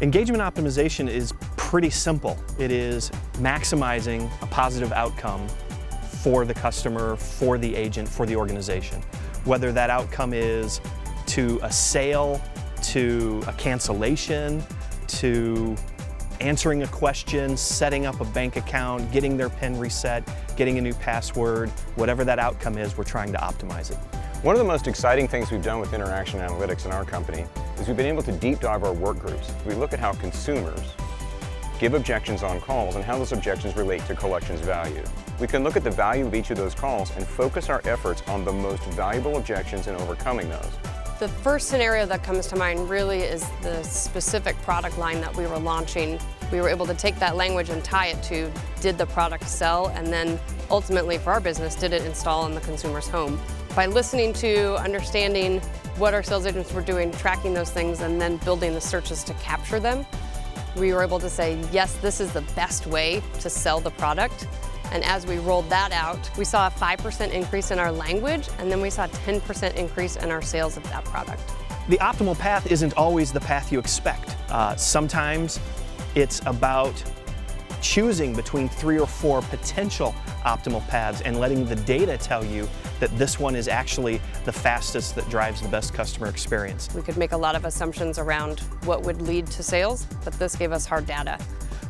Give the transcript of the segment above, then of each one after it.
Engagement optimization is pretty simple. It is maximizing a positive outcome for the customer, for the agent, for the organization. Whether that outcome is to a sale, to a cancellation, to answering a question, setting up a bank account, getting their PIN reset, getting a new password, whatever that outcome is, we're trying to optimize it. One of the most exciting things we've done with interaction analytics in our company is we've been able to deep dive our work groups. We look at how consumers give objections on calls and how those objections relate to collections value. We can look at the value of each of those calls and focus our efforts on the most valuable objections and overcoming those. The first scenario that comes to mind really is the specific product line that we were launching. We were able to take that language and tie it to, did the product sell, and then ultimately for our business, did it install in the consumer's home? By listening to, understanding what our sales agents were doing, tracking those things, and then building the searches to capture them, we were able to say, yes, this is the best way to sell the product. And as we rolled that out, we saw a 5% increase in our language, and then we saw a 10% increase in our sales of that product. The optimal path isn't always the path you expect. Sometimes it's about choosing between 3 or 4 potential optimal paths and letting the data tell you that this one is actually the fastest that drives the best customer experience. We could make a lot of assumptions around what would lead to sales, but this gave us hard data.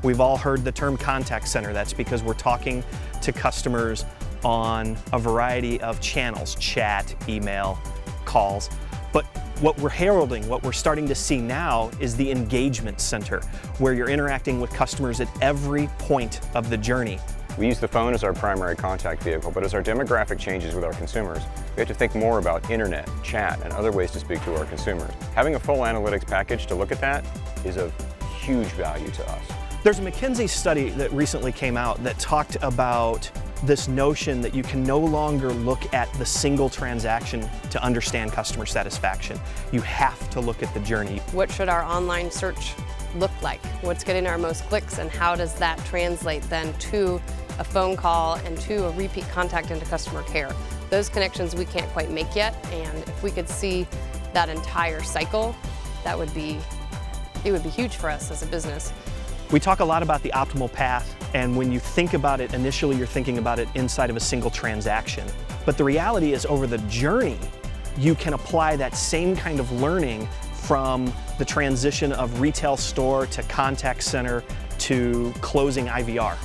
We've all heard the term contact center. That's because we're talking to customers on a variety of channels, chat, email, calls. But what we're heralding, what we're starting to see now is the engagement center, where you're interacting with customers at every point of the journey. We use the phone as our primary contact vehicle, but as our demographic changes with our consumers, we have to think more about internet, chat, and other ways to speak to our consumers. Having a full analytics package to look at that is of huge value to us. There's a McKinsey study that recently came out that talked about this notion that you can no longer look at the single transaction to understand customer satisfaction. You have to look at the journey. What should our online search look like? What's getting our most clicks, and how does that translate then to a phone call and to a repeat contact into customer care? Those connections we can't quite make yet, and if we could see that entire cycle, it would be huge for us as a business. We talk a lot about the optimal path, and when you think about it, initially you're thinking about it inside of a single transaction. But the reality is, over the journey, you can apply that same kind of learning from the transition of retail store to contact center to closing IVR,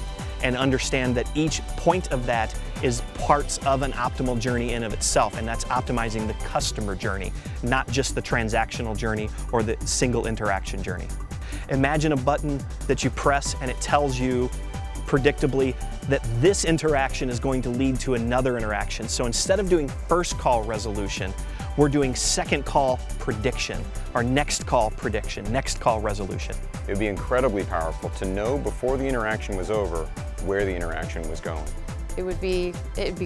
and understand that each point of that is parts of an optimal journey in of itself, and that's optimizing the customer journey, not just the transactional journey or the single interaction journey. Imagine a button that you press and it tells you predictably that this interaction is going to lead to another interaction. So instead of doing first call resolution, we're doing second call prediction, or next call prediction, next call resolution. It would be incredibly powerful to know before the interaction was over where the interaction was going. It'd be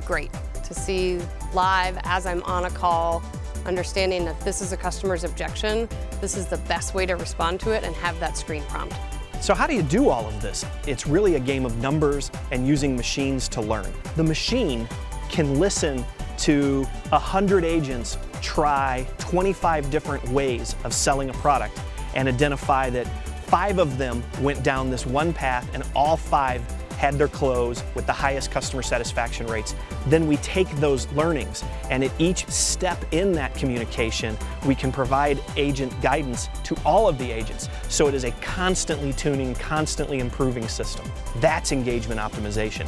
great to see live as I'm on a call, understanding that this is a customer's objection, this is the best way to respond to it, and have that screen prompt. So how do you do all of this? It's really a game of numbers and using machines to learn. The machine can listen to 100 agents try 25 different ways of selling a product and identify that 5 of them went down this one path and all 5 had their close with the highest customer satisfaction rates. Then we take those learnings, and at each step in that communication, we can provide agent guidance to all of the agents. So it is a constantly tuning, constantly improving system. That's engagement optimization.